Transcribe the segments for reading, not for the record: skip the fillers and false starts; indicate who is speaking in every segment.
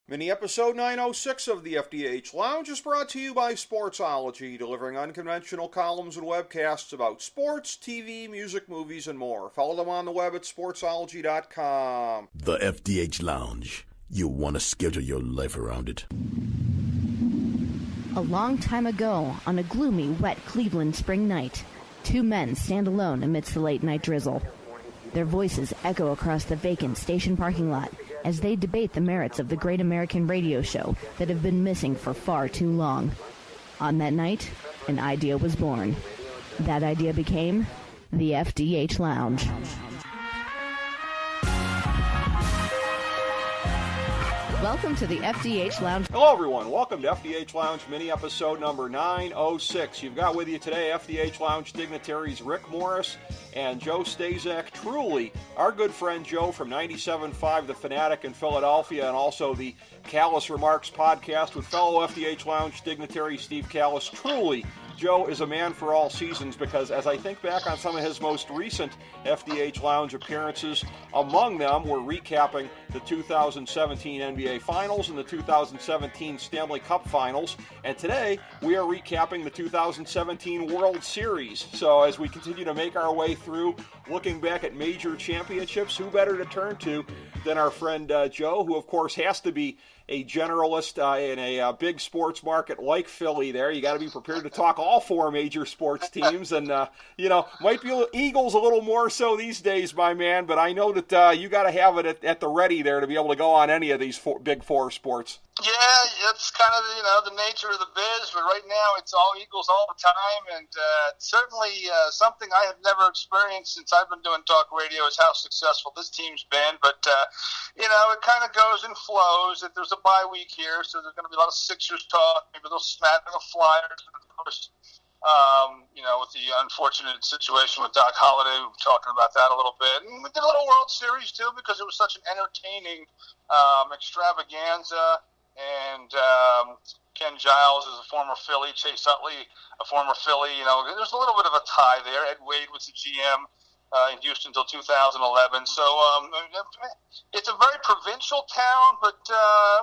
Speaker 1: Mini episode 906 of the FDH Lounge is brought to you by Sportsology, delivering unconventional columns and webcasts about sports, TV, music, movies, and more. Follow them on the web at sportsology.com.
Speaker 2: The FDH Lounge. You want to schedule your life around it.
Speaker 3: A long time ago, on a gloomy, wet Cleveland spring night, two men stand alone amidst the late-night drizzle. Their voices echo across the vacant station parking lot as they debate the merits of the great American radio show that have been missing for far too long. On that night, an idea was born. That idea became the FDH Lounge. Welcome to the FDH Lounge.
Speaker 1: Hello, everyone. Welcome to FDH Lounge mini episode number 906. You've got with you today FDH Lounge dignitaries Rick Morris and Joe Stazak. Truly, our good friend Joe from 97.5 The Fanatic in Philadelphia, and also the Callous Remarks podcast with fellow FDH Lounge dignitary Steve Callous. Truly, Joe is a man for all seasons, because as I think back on some of his most recent FDH Lounge appearances, among them we're recapping the 2017 NBA Finals and the 2017 Stanley Cup Finals, and today we are recapping the 2017 World Series. So as we continue to make our way through looking back at major championships, who better to turn to than our friend Joe, who of course has to be a generalist in a big sports market like Philly there. You got to be prepared to talk all four major sports teams, and, might be Eagles a little more so these days, my man, but I know that you got to have it at the ready there to be able to go on any of these big four sports.
Speaker 4: Yeah, it's kind of, the nature of the biz, but right now it's all Eagles all the time, and certainly something I have never experienced since I've been doing talk radio is how successful this team's been, but, it kind of goes and flows. If there's a bye week here, so there's going to be a lot of Sixers talk, maybe they'll smack the Flyers, of course, with the unfortunate situation with Doc Holliday, we were talking about that a little bit, and we did a little World Series, too, because it was such an entertaining extravaganza. And Ken Giles is a former Philly, Chase Utley, a former Philly. There's a little bit of a tie there. Ed Wade was the GM in Houston until 2011. So it's a very provincial town, but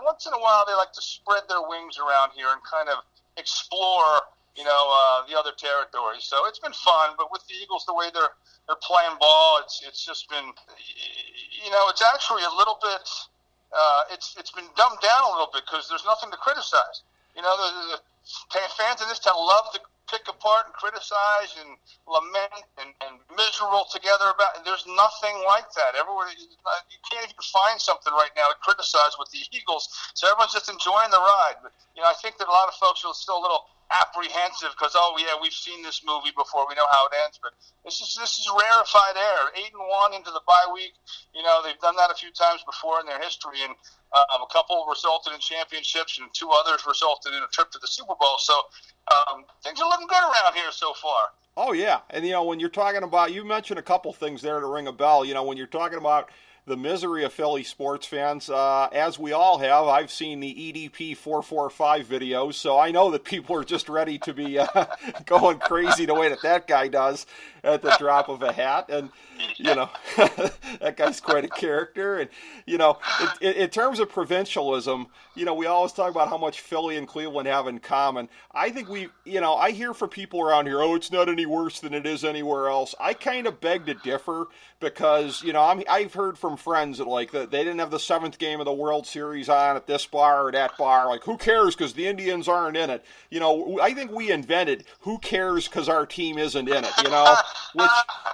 Speaker 4: once in a while they like to spread their wings around here and kind of explore, the other territories. So it's been fun, but with the Eagles, the way they're playing ball, it's just been, it's actually a little bit. It's been dumbed down a little bit because there's nothing to criticize. The fans in this town love to pick apart and criticize and lament and miserable together about. There's nothing like that. Everywhere you can't even find something right now to criticize with the Eagles. So everyone's just enjoying the ride. But, I think that a lot of folks are still a little apprehensive because, we've seen this movie before. We know how it ends, but this is rarefied air. 8-1 into the bye week. They've done that a few times before in their history, and a couple resulted in championships, and two others resulted in a trip to the Super Bowl. So things are looking good around here so far.
Speaker 1: Oh, yeah. And, when you're talking about, you mentioned a couple things there to ring a bell. When you're talking about the misery of Philly sports fans, as we all have, I've seen the EDP 445 videos, so I know that people are just ready to be going crazy the way that guy does at the drop of a hat. And, that guy's quite a character. And, in terms of provincialism, we always talk about how much Philly and Cleveland have in common. I think I hear from people around here, it's not any worse than it is anywhere else. I kind of beg to differ because, I've heard from friends that they didn't have the seventh game of the World Series on at this bar or that bar. Like, who cares because the Indians aren't in it? I think we invented who cares because our team isn't in it, which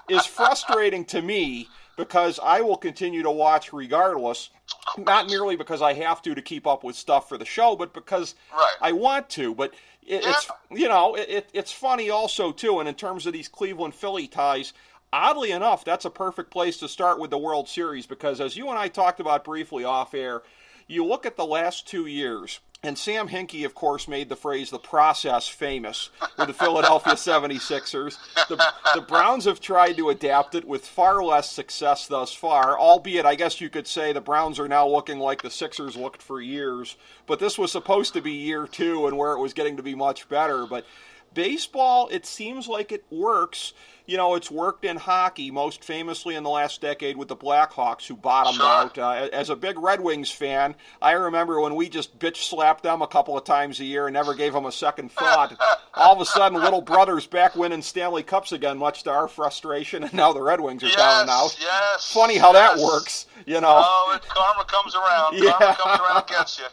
Speaker 1: is frustrating to me because I will continue to watch regardless, not merely because I have to keep up with stuff for the show, but because I want to. But it's funny also, too, and in terms of these Cleveland-Philly ties, oddly enough, that's a perfect place to start with the World Series because as you and I talked about briefly off air, you look at the last 2 years, and Sam Hinkie, of course, made the phrase "the process" famous with the Philadelphia 76ers. The Browns have tried to adapt it with far less success thus far, albeit I guess you could say the Browns are now looking like the Sixers looked for years. But this was supposed to be year two and where it was getting to be much better. But Baseball, it seems like it works. You know, it's worked in hockey, most famously in the last decade with the Blackhawks, who bottomed out. As a big Red Wings fan, I remember when we just bitch-slapped them a couple of times a year and never gave them a second thought. All of a sudden, little brother's back winning Stanley Cups again, much to our frustration, and now the Red Wings are down and out.
Speaker 4: Yes,
Speaker 1: funny how that works, you know.
Speaker 4: Oh, karma comes around.
Speaker 1: Yeah.
Speaker 4: Karma comes around and gets you.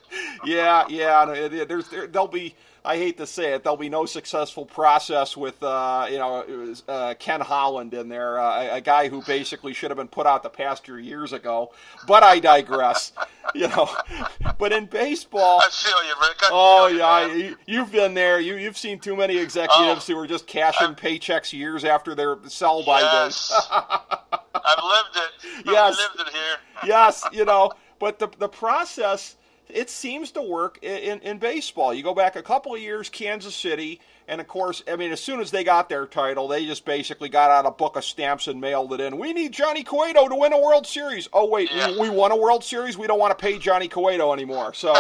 Speaker 1: Yeah. There'll be, I hate to say it, there'll be no successful process with, Ken Holland in there, a guy who basically should have been put out the pasture years ago. But I digress, you know. But in baseball,
Speaker 4: I feel you, Rick.
Speaker 1: You've been there. You've seen too many executives who are just cashing paychecks years after their sell-by days.
Speaker 4: I've lived it.
Speaker 1: Yes.
Speaker 4: I've lived it here.
Speaker 1: Yes, you know. But the process, it seems to work in baseball. You go back a couple of years, Kansas City, and of course, I mean, as soon as they got their title, they just basically got out a book of stamps and mailed it in. We need Johnny Cueto to win a World Series. Oh, wait, we won a World Series? We don't want to pay Johnny Cueto anymore. So,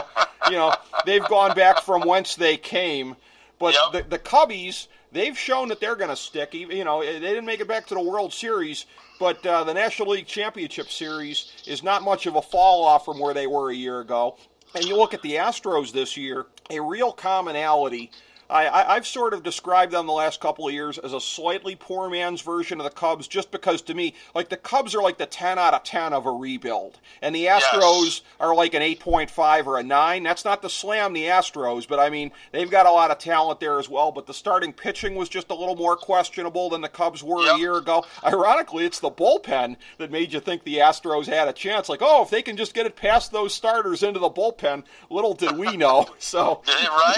Speaker 1: you know, they've gone back from whence they came. But the Cubbies, they've shown that they're going to stick. You know, they didn't make it back to the World Series, but the National League Championship Series is not much of a fall off from where they were a year ago. And you look at the Astros this year, a real commonality. I've sort of described them the last couple of years as a slightly poor man's version of the Cubs, just because to me, like, the Cubs are like the 10 out of 10 of a rebuild. And the Astros are like an 8.5 or a 9. That's not to slam the Astros, but I mean, they've got a lot of talent there as well. But the starting pitching was just a little more questionable than the Cubs were a year ago. Ironically, it's the bullpen that made you think the Astros had a chance. Like, oh, if they can just get it past those starters into the bullpen, little did we know. So,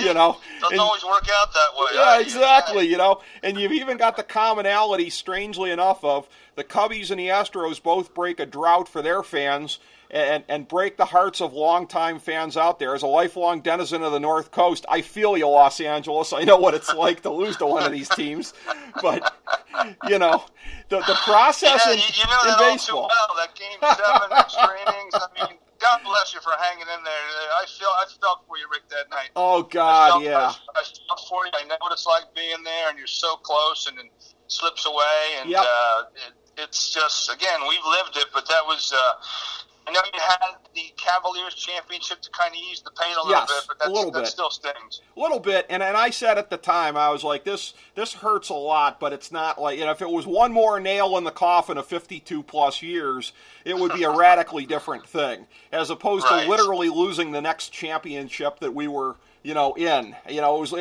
Speaker 1: you know.
Speaker 4: Doesn't always work out that way.
Speaker 1: Yeah, exactly, you know. And you've even got the commonality, strangely enough, of the Cubbies and the Astros both break a drought for their fans and break the hearts of longtime fans out there. As a lifelong denizen of the North Coast, I feel you, Los Angeles. I know what it's like to lose to one of these teams. But, you know, the process in baseball.
Speaker 4: All too well. That Game 7, extra innings, I mean, God bless you for hanging in there. I felt for you, Rick, that night.
Speaker 1: Oh, God,
Speaker 4: I felt for you. I know what it's like being there, and you're so close, and it slips away. And it's just, again, we've lived it, but that was... I know you had the Cavaliers championship to kind of ease the pain a little bit, but that still stings.
Speaker 1: A little bit, and I said at the time, I was like, this hurts a lot, but it's not like, you know, if it was one more nail in the coffin of 52-plus years, it would be a radically different thing, as opposed to literally losing the next championship that we were, you know, in. You know, it was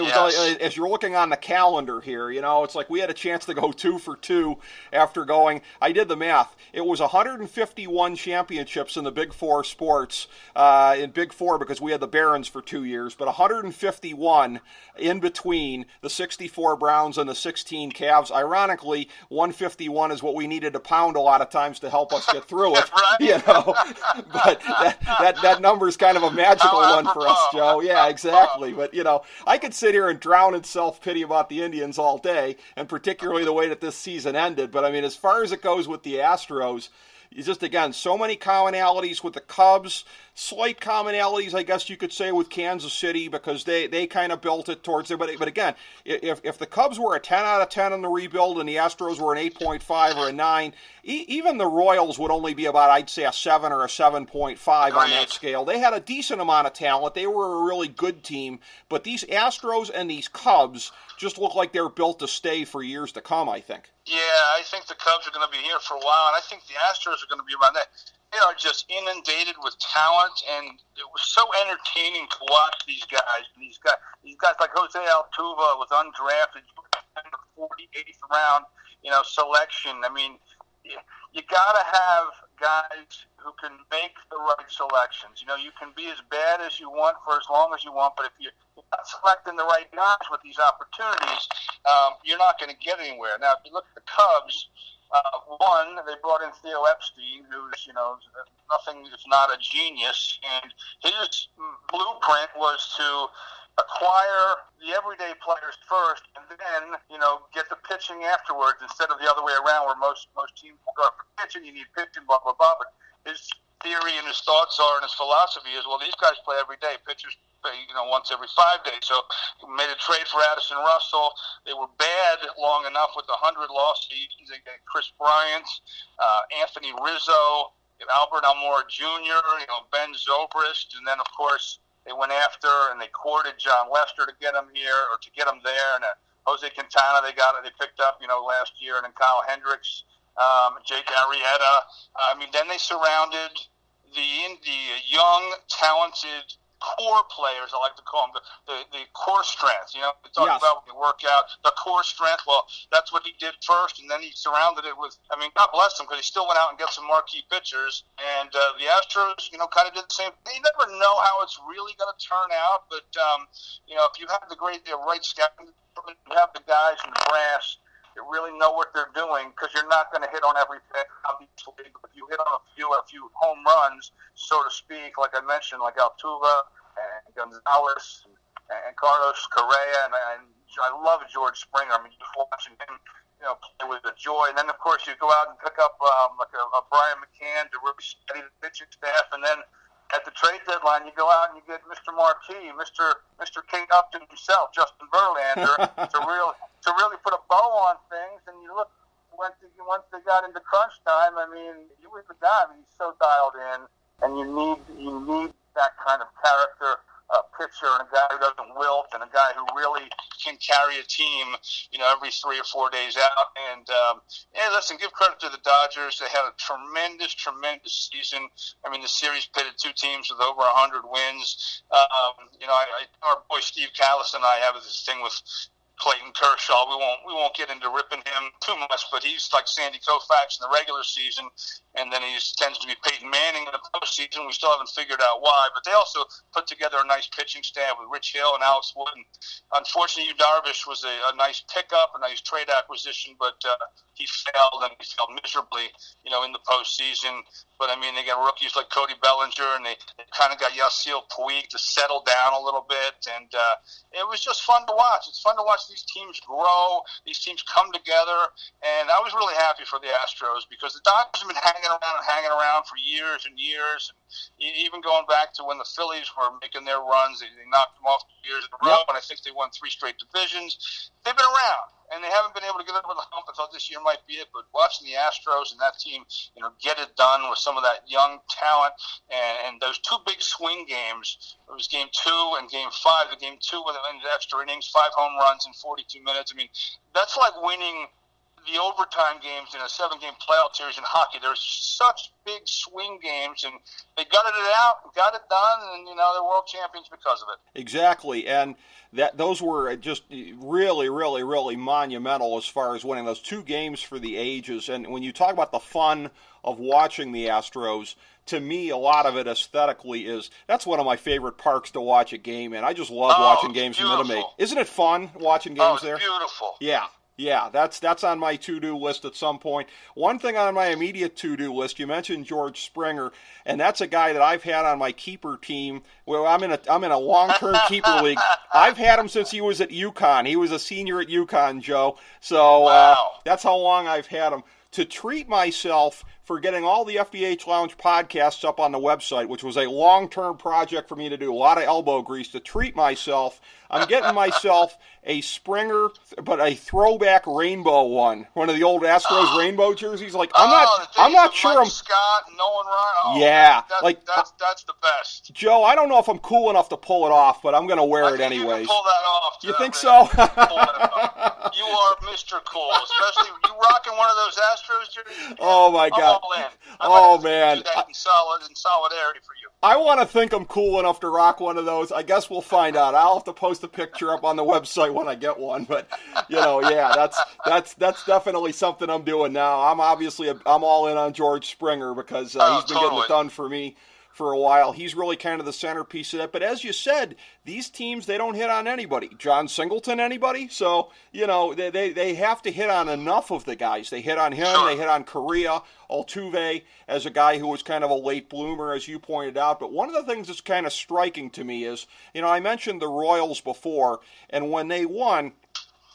Speaker 1: as you're looking on the calendar here, you know, it's like we had a chance to go 2 for 2 after going, I did the math, it was 151 championships in the Big Four sports, in Big Four because we had the Barons for 2 years, but 151 in between the 64 Browns and the 16 Cavs. Ironically, 151 is what we needed to pound a lot of times to help us get through it, you know, but that number is kind of a magical one for us, Joe. Yeah, exactly. But, you know, I could sit here and drown in self-pity about the Indians all day, and particularly the way that this season ended. But, I mean, as far as it goes with the Astros, it's just, again, so many commonalities with the Cubs, slight commonalities, I guess you could say, with Kansas City because they kind of built it towards there. But again, if the Cubs were a 10 out of 10 in the rebuild and the Astros were an 8.5 or a 9, even the Royals would only be about, I'd say, a 7 or a 7.5 on that scale. They had a decent amount of talent. They were a really good team. But these Astros and these Cubs just look like they're built to stay for years to come, I think.
Speaker 4: Yeah, I think the Cubs are going to be here for a while, and I think the Astros are going to be around that. They are just inundated with talent, and it was so entertaining to watch these guys. These guys like Jose Altuve was undrafted, 48th round, you know, selection. I mean, you got to have guys who can make the right selections. You know, you can be as bad as you want for as long as you want, but if you're not selecting the right guys with these opportunities, you're not going to get anywhere. Now, if you look at the Cubs, one, they brought in Theo Epstein, who's, you know, nothing if not a genius, and his blueprint was to acquire the everyday players first and then, you know, get the pitching afterwards instead of the other way around where most teams will go for pitching, you need pitching, blah, blah, blah. But his theory and his thoughts are and his philosophy is, well, these guys play every day. Pitchers play, once every 5 days. So he made a trade for Addison Russell. They were bad long enough with the 100-loss seasons. They got Chris Bryant, Anthony Rizzo, Albert Almora Jr., Ben Zobrist, and then, of course, they went after and they courted John Lester to get him here or to get him there, and Jose Quintana they picked up, last year, and then Kyle Hendricks, Jake Arrieta. Then they surrounded the young, talented core players, I like to call them, the core strength. We talk about when you work out, the core strength. Well, that's what he did first, and then he surrounded it with, God bless him, because he still went out and got some marquee pitchers. And the Astros, kind of did the same thing. You never know how it's really going to turn out, but, if you have the right scouting, you have the guys in the brass that really know what they're doing, because you're not going to hit on every pitch, obviously. But if you hit on a few home runs, so to speak, like I mentioned, like Altuve and Gonzalez and Carlos Correa, and I love George Springer. Just watching him, play with the joy. And then, of course, you go out and pick up like a Brian McCann to really steady the pitching staff, and then at the trade deadline, you go out and you get Mr. Marquis, Mr. Kate Upton himself, Justin Verlander, to really put a bow on things. And you look once they got into crunch time. He was the guy. He's so dialed in, and you need that kind of character pitcher, and a guy who doesn't wilt, and a guy who really can carry a team, every 3 or 4 days out. And listen, give credit to the Dodgers. They had a tremendous season. The series pitted two teams with over 100 wins. Our boy Steve Callis and I have this thing with Clayton Kershaw. We won't get into ripping him too much, but he's like Sandy Koufax in the regular season, and then he tends to be Peyton Manning in the postseason. We still haven't figured out why, but they also put together a nice pitching staff with Rich Hill and Alex Wood. And unfortunately, Yu Darvish was a nice pickup, a nice trade acquisition, but he failed miserably, in the postseason. But they got rookies like Cody Bellinger, and they kind of got Yasiel Puig to settle down a little bit, and it was just fun to watch. It's fun to watch these teams grow, these teams come together, and I was really happy for the Astros, because the Dodgers have been hanging around for years and years, and even going back to when the Phillies were making their runs, they knocked them off 2 years in a row, and I think they won 3 straight divisions. They've been around, and they haven't been able to get over the hump. I thought this year might be it, but watching the Astros and that team, get it done with some of that young talent, and those 2 big swing games. It was Game 2 and Game 5. The Game 2 with extra innings, 5 home runs in 42 minutes. That's like winning the overtime games in a 7-game playoff series in hockey. There's such big swing games, and they gutted it out, got it done, and they're world champions because of it.
Speaker 1: Exactly, and those were just really, really, really monumental as far as winning those 2 games for the ages. And when you talk about the fun of watching the Astros, to me, a lot of it aesthetically that's one of my favorite parks to watch a game in. I just love watching games from Minute Maid. Isn't it fun watching games there?
Speaker 4: Beautiful.
Speaker 1: Yeah, that's on my to-do list at some point. One thing on my immediate to-do list, you mentioned George Springer, and that's a guy that I've had on my keeper team. Well, I'm in a long-term keeper league. I've had him since he was at UConn. He was a senior at UConn, Joe. So
Speaker 4: wow.
Speaker 1: That's how long I've had him. To treat myself for getting all the FDH Lounge podcasts up on the website, which was a long-term project for me to do, a lot of elbow grease. To treat myself, I'm getting myself a Springer, but a throwback rainbow one of the old Astros rainbow jerseys. Like I'm not sure.
Speaker 4: Mike Scott, Nolan Ryan.
Speaker 1: Yeah,
Speaker 4: that's the best.
Speaker 1: Joe, I don't know if I'm cool enough to pull it off, but I'm going to wear it anyways.
Speaker 4: You can pull that off.
Speaker 1: You think so?
Speaker 4: You are Mr. Cool, especially you rocking one of those Astros jerseys.
Speaker 1: Oh my God. Man.
Speaker 4: Do that in solidarity for you.
Speaker 1: I want to think I'm cool enough to rock one of those. I guess we'll find out. I'll have to post a picture up on the website when I get one. But that's definitely something I'm doing now. I'm all in on George Springer because he's been getting it done for me for a while. He's really kind of the centerpiece of that. But as you said, these teams, they don't hit on anybody. John Singleton, anybody? So, they have to hit on enough of the guys. They hit on him. Sure. They hit on Correa, Altuve as a guy who was kind of a late bloomer, as you pointed out. But one of the things that's kind of striking to me is, I mentioned the Royals before, and when they won,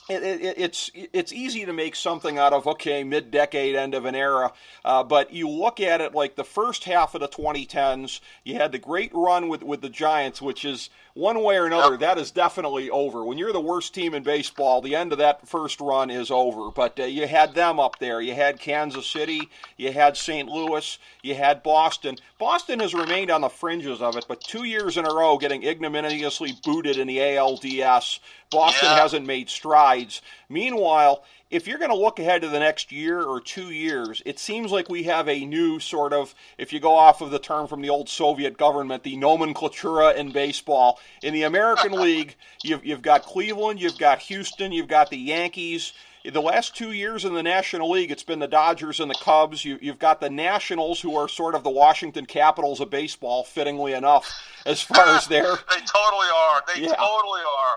Speaker 1: It's easy to make something out of, okay, mid-decade, end of an era, but you look at it like the first half of the 2010s, you had the great run with the Giants, which is one way or another, that is definitely over. When you're the worst team in baseball, the end of that first run is over. But you had them up there. You had Kansas City. You had St. Louis. You had Boston. Boston has remained on the fringes of it, but 2 years in a row getting ignominiously booted in the ALDS. Boston hasn't made strides. Meanwhile, if you're going to look ahead to the next year or 2 years, it seems like we have a new sort of, if you go off of the term from the old Soviet government, the nomenclatura in baseball. In the American League, you've got Cleveland, you've got Houston, you've got the Yankees. The last 2 years in the National League, it's been the Dodgers and the Cubs. You've got the Nationals, who are sort of the Washington Capitals of baseball, fittingly enough, as far as their...
Speaker 4: They totally are. They totally are.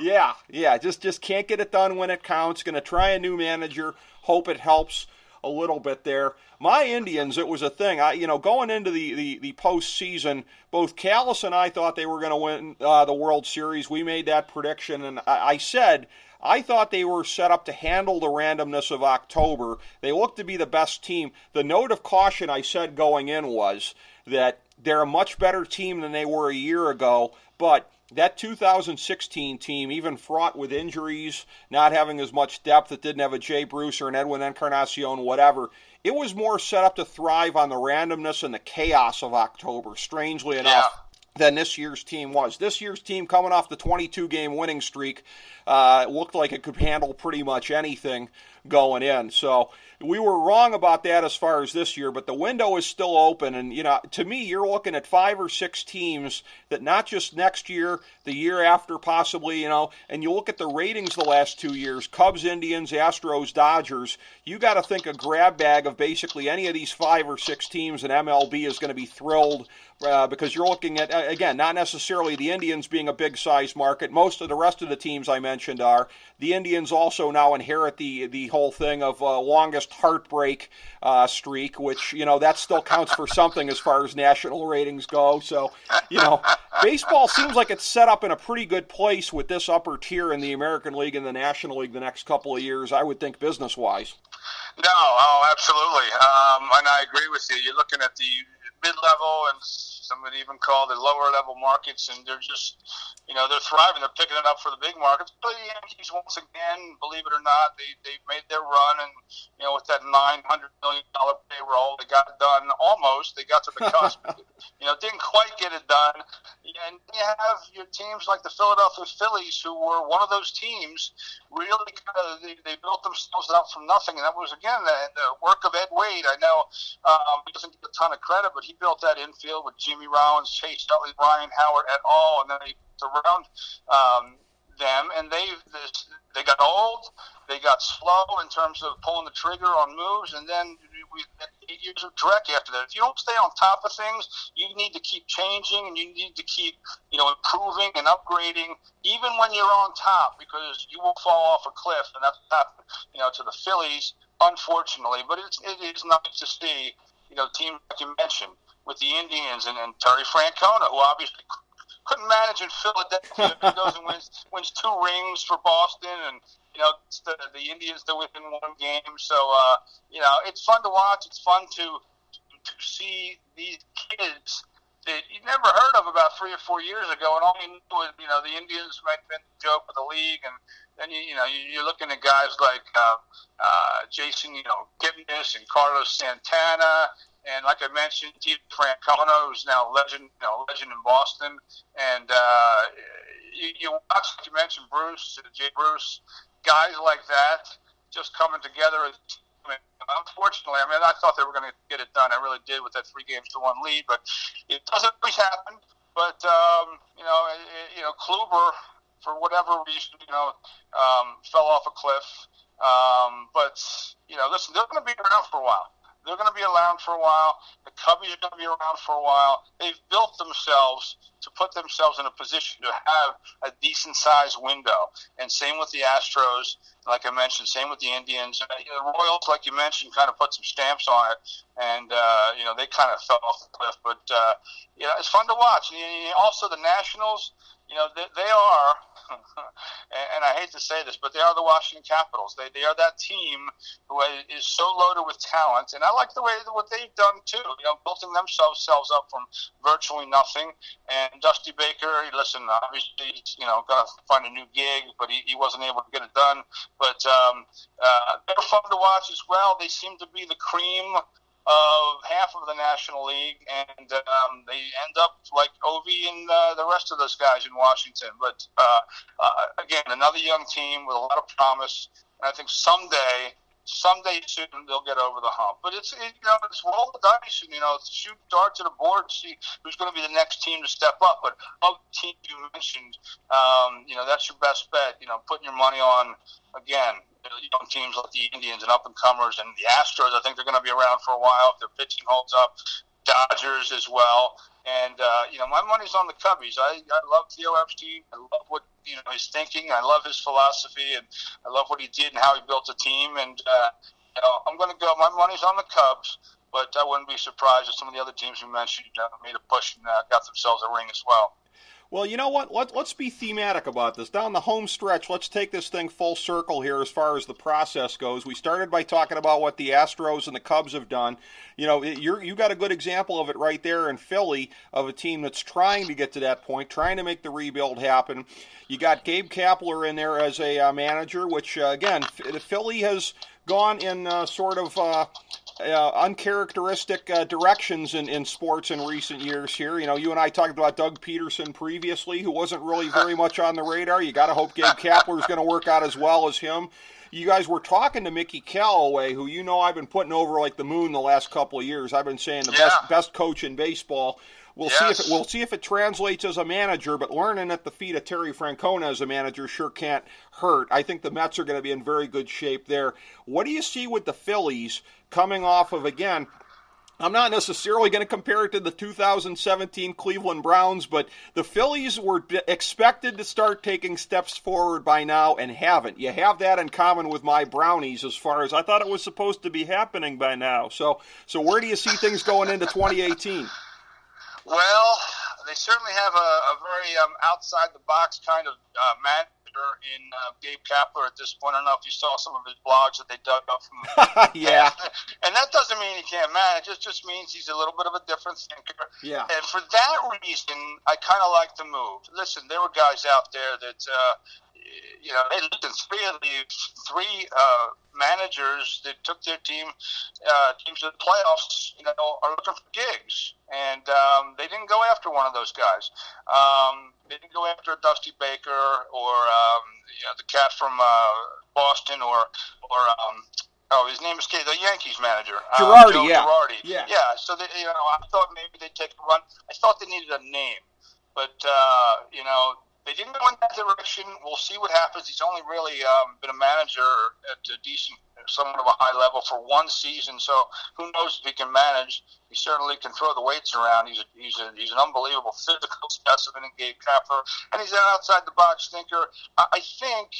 Speaker 1: Yeah. Just can't get it done when it counts. Going to try a new manager. Hope it helps a little bit there. My Indians, it was a thing. Going into the postseason, both Callis and I thought they were going to win the World Series. We made that prediction, and I said I thought they were set up to handle the randomness of October. They looked to be the best team. The note of caution I said going in was that they're a much better team than they were a year ago, but that 2016 team, even fraught with injuries, not having as much depth, it didn't have a Jay Bruce or an Edwin Encarnacion, whatever, it was more set up to thrive on the randomness and the chaos of October, strangely enough, than this year's team was. This year's team, coming off the 22-game winning streak, looked like it could handle pretty much anything going in. So we were wrong about that as far as this year, but the window is still open. And, to me, you're looking at 5 or 6 teams that not just next year, the year after possibly, and you look at the ratings the last 2 years, Cubs, Indians, Astros, Dodgers, you got to think a grab bag of basically any of these 5 or 6 teams in MLB is going to be thrilled because you're looking at, again, not necessarily the Indians being a big-size market. Most of the rest of the teams I mentioned are. The Indians also now inherit the whole thing of longest heartbreak streak, which, that still counts for something as far as national ratings go. So, baseball seems like it's set up in a pretty good place with this upper tier in the American League and the National League the next couple of years, I would think, business-wise.
Speaker 4: No, absolutely. And I agree with you. You're looking at the mid-level and some would even call the lower-level markets, and they're just, they're thriving. They're picking it up for the big markets. But the Yankees, once again, believe it or not, they made their run, and, with that $900 million payroll, they got it done almost. They got to the cusp. Didn't quite get it done. And you have your teams like the Philadelphia Phillies, who were one of those teams, really they built themselves up from nothing. And that was, again, the work of Ed Wade. I know he doesn't get a ton of credit, but he built that infield with Jimmy Rollins, Chase Utley, Ryan Howard et al., and then he around them, and they got old, they got slow in terms of pulling the trigger on moves, and then we had 8 years of Drek after that. If you don't stay on top of things, you need to keep changing, and you need to keep, improving and upgrading, even when you're on top, because you will fall off a cliff, and that's happened, to the Phillies, unfortunately. But it is nice to see, teams like you mentioned, with the Indians and Terry Francona, who obviously couldn't manage in Philadelphia. He goes and wins 2 rings for Boston, and the Indians they're within 1 game. So it's fun to watch. It's fun to see these kids that you never heard of about 3 or 4 years ago, and all you knew was the Indians might have been the joke of the league, and then you're looking at guys like Jason Gibness and Carlos Santana. And like I mentioned, T. Francona, who's now a legend in Boston. And you watch, like you mentioned, Bruce, Jay Bruce, guys like that just coming together. Unfortunately, I thought they were going to get it done. I really did with that 3-1 lead, but it doesn't always happen. But Kluber, for whatever reason, fell off a cliff. But listen, they're going to be around for a while. They're going to be around for a while. The Cubbies are going to be around for a while. They've built themselves to put themselves in a position to have a decent-sized window. And same with the Astros, like I mentioned, same with the Indians. The Royals, like you mentioned, kind of put some stamps on it. And, they kind of fell off the cliff. But, it's fun to watch. And also the Nationals, they are and I hate to say this, but they are the Washington Capitals. They are that team who is so loaded with talent, and I like the way what they've done too. Building themselves up from virtually nothing. And Dusty Baker, listen, obviously, he's got to find a new gig, but he wasn't able to get it done. But they're fun to watch as well. They seem to be the cream of half of the National League, and they end up like Ovi and the rest of those guys in Washington. But again, another young team with a lot of promise, and I think someday soon they'll get over the hump. But it's roll the dice and shoot darts at the board, see who's going to be the next team to step up. But of the teams you mentioned, that's your best bet. Putting your money on, again, young teams like the Indians and up-and-comers, and the Astros. I think they're going to be around for a while if their pitching holds up. Dodgers as well. And, my money's on the Cubbies. I love Theo Epstein. I love what, his thinking. I love his philosophy, and I love what he did and how he built a team. And, I'm going to go. My money's on the Cubs, but I wouldn't be surprised if some of the other teams you mentioned made a push and got themselves a ring as well.
Speaker 1: Well, you know what? Let's be thematic about this. Down the home stretch, let's take this thing full circle here as far as the process goes. We started by talking about what the Astros and the Cubs have done. You got a good example of it right there in Philly, of a team that's trying to get to that point, trying to make the rebuild happen. You got Gabe Kapler in there as a manager, which, again, Philly has gone in sort of uncharacteristic directions in sports in recent years here. You and I talked about Doug Peterson previously, who wasn't really very much on the radar. You got to hope Gabe Kapler is going to work out as well as him. You guys were talking to Mickey Callaway, who I've been putting over like the moon the last couple of years. I've been saying the best coach in baseball. We'll see if it translates as a manager, but learning at the feet of Terry Francona as a manager sure can't hurt. I think the Mets are going to be in very good shape there. What do you see with the Phillies coming off of, again, I'm not necessarily going to compare it to the 2017 Cleveland Browns, but the Phillies were expected to start taking steps forward by now and haven't. You have that in common with my Brownies as far as I thought it was supposed to be happening by now. So where do you see things going into 2018?
Speaker 4: Well, they certainly have a very outside-the-box kind of manager in Gabe Kapler at this point. I don't know if you saw some of his blogs that they dug up from
Speaker 1: yeah.
Speaker 4: And that doesn't mean he can't manage. It just means he's a little bit of a different thinker.
Speaker 1: Yeah.
Speaker 4: And for that reason, I kind of like the move. Listen, there were guys out there that hey, listen, three managers that took their teams to the playoffs, are looking for gigs, and they didn't go after one of those guys. They didn't go after Dusty Baker or the cat from Boston or his name is the Yankees manager,
Speaker 1: Girardi.
Speaker 4: Girardi.
Speaker 1: Yeah.
Speaker 4: So I thought maybe they'd take a run. I thought they needed a name, but they didn't go in that direction. We'll see what happens. He's only really been a manager at a decent, somewhat of a high level for one season, so who knows if he can manage. He certainly can throw the weights around. He's an unbelievable physical specimen in Gabe Kapler, and he's an outside-the-box thinker. I think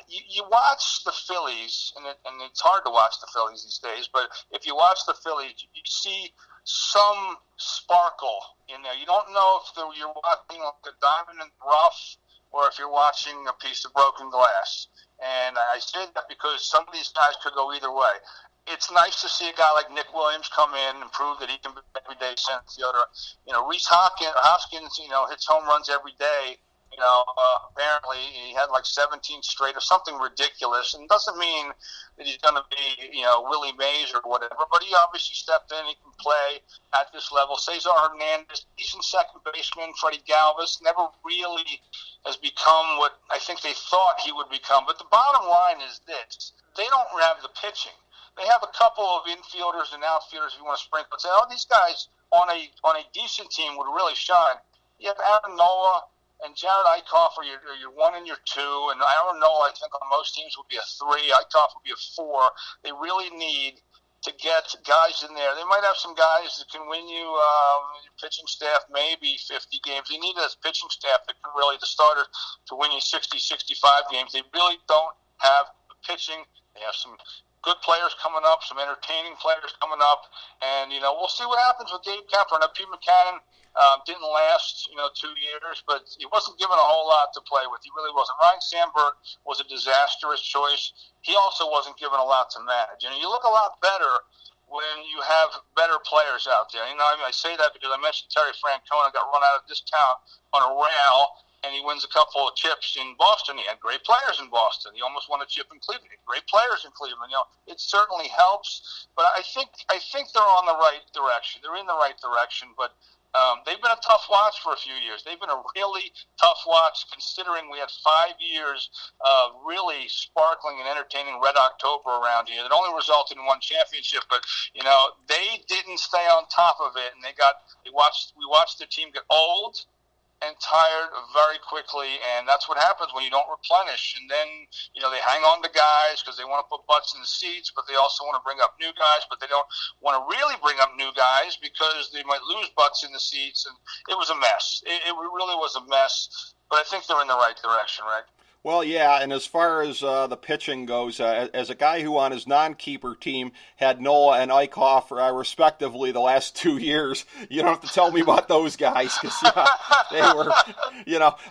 Speaker 4: you watch the Phillies, and it's hard to watch the Phillies these days, but if you watch the Phillies, you see some sparkle in there. You don't know if you're watching like a diamond in the rough or if you're watching a piece of broken glass. And I say that because some of these guys could go either way. It's nice to see a guy like Nick Williams come in and prove that he can be an everyday center fielder. Rhys Hoskins, hits home runs every day. Apparently he had like 17 straight or something ridiculous, and doesn't mean that he's going to be, Willie Mays or whatever, but he obviously stepped in. He can play at this level. Cesar Hernandez, decent second baseman. Freddie Galvis never really has become what I think they thought he would become. But the bottom line is this: they don't have the pitching. They have a couple of infielders and outfielders if you want to sprinkle and say, these guys on a decent team would really shine. You have Aaron Nola and Jared Eichhoff are your 1 and your 2, and Aaron Nola, I think, on most teams would be a 3. Eichhoff would be a 4. They really need to get guys in there. They might have some guys that can win you your pitching staff maybe 50 games. They need a pitching staff that can really, the starters, to win you 60, 65 games. They really don't have the pitching. They have some good players coming up, some entertaining players coming up, and we'll see what happens with Gabe Kapler. Now, Pete Mackanin, Didn't last, 2 years, but he wasn't given a whole lot to play with. He really wasn't. Ryan Sandberg was a disastrous choice. He also wasn't given a lot to manage. You look a lot better when you have better players out there. I say that because I mentioned Terry Francona got run out of this town on a rail, and he wins a couple of chips in Boston. He had great players in Boston. He almost won a chip in Cleveland. He had great players in Cleveland. It certainly helps, but I think they're on the right direction. They're in the right direction, but they've been a tough watch for a few years. They've been a really tough watch, considering we had 5 years of really sparkling and entertaining Red October around here that only resulted in one championship. But they didn't stay on top of it, and we watched the team get old and tired very quickly, and that's what happens when you don't replenish. And then, they hang on to guys because they want to put butts in the seats, but they also want to bring up new guys, but they don't want to really bring up new guys because they might lose butts in the seats, and it was a mess. It really was a mess, but I think they're in the right direction, right?
Speaker 1: Well, yeah, and as far as the pitching goes, as a guy who on his non-keeper team had Nola and Eichhoff respectively the last 2 years, you don't have to tell me about those guys because they were,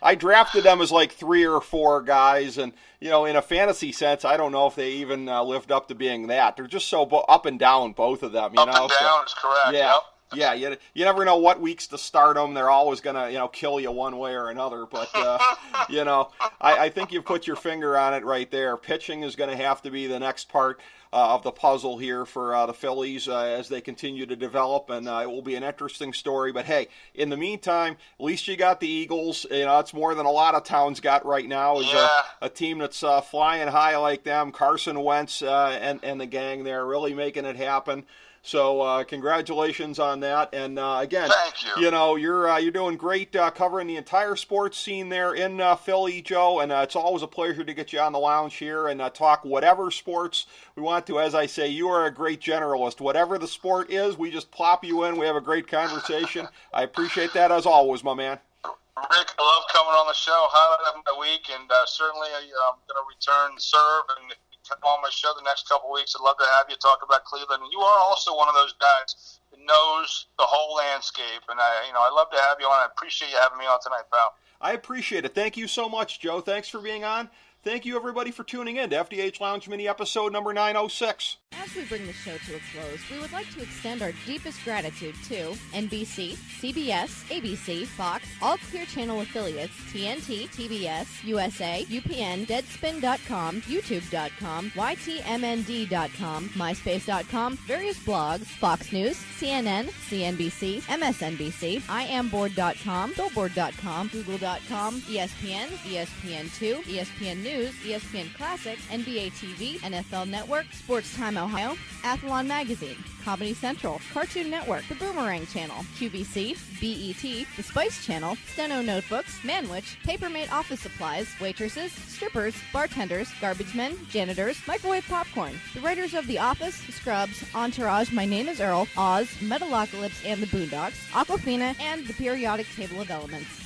Speaker 1: I drafted them as like 3 or 4 guys, and in a fantasy sense, I don't know if they even lived up to being that. They're just so up and down, both of them.
Speaker 4: Up and down is correct.
Speaker 1: Yeah.
Speaker 4: Yep.
Speaker 1: Yeah, you never know what weeks to start them. They're always going to, kill you one way or another. But, I think you've put your finger on it right there. Pitching is going to have to be the next part of the puzzle here for the Phillies as they continue to develop, and it will be an interesting story. But, hey, in the meantime, at least you got the Eagles. It's more than a lot of towns got right now is a team that's flying high like them. Carson Wentz and the gang there really making it happen. So congratulations on that, and again,
Speaker 4: thank you.
Speaker 1: You're doing great covering the entire sports scene there in Philly, Joe, and it's always a pleasure to get you on the lounge here and talk whatever sports we want to. As I say, you are a great generalist. Whatever the sport is, we just plop you in. We have a great conversation. I appreciate that as always, my man.
Speaker 4: Rick, I love coming on the show. Highlight of my week, and certainly I'm going to return serve and come on my show the next couple of weeks. I'd love to have you talk about Cleveland. And you are also one of those guys that knows the whole landscape. And I'd love to have you on. I appreciate you having me on tonight, pal.
Speaker 1: I appreciate it. Thank you so much, Joe. Thanks for being on. Thank you, everybody, for tuning in to FDH Lounge Mini episode number 906.
Speaker 3: As we bring the show to a close, we would like to extend our deepest gratitude to NBC, CBS, ABC, Fox, all Clear Channel affiliates, TNT, TBS, USA, UPN, Deadspin.com, YouTube.com, YTMND.com, MySpace.com, various blogs, Fox News, CNN, CNBC, MSNBC, IamBoard.com, Billboard.com, Google.com, ESPN, ESPN2, ESPN News, ESPN Classic, NBA TV, NFL Network, Sports Time Ohio, Athlon Magazine, Comedy Central, Cartoon Network, The Boomerang Channel, QVC, BET, The Spice Channel, Steno Notebooks, Manwich, Papermate Office Supplies, waitresses, strippers, bartenders, garbage men, janitors, microwave popcorn, the writers of The Office, Scrubs, Entourage, My Name is Earl, Oz, Metalocalypse and the Boondocks, Aquafina, and the periodic table of elements.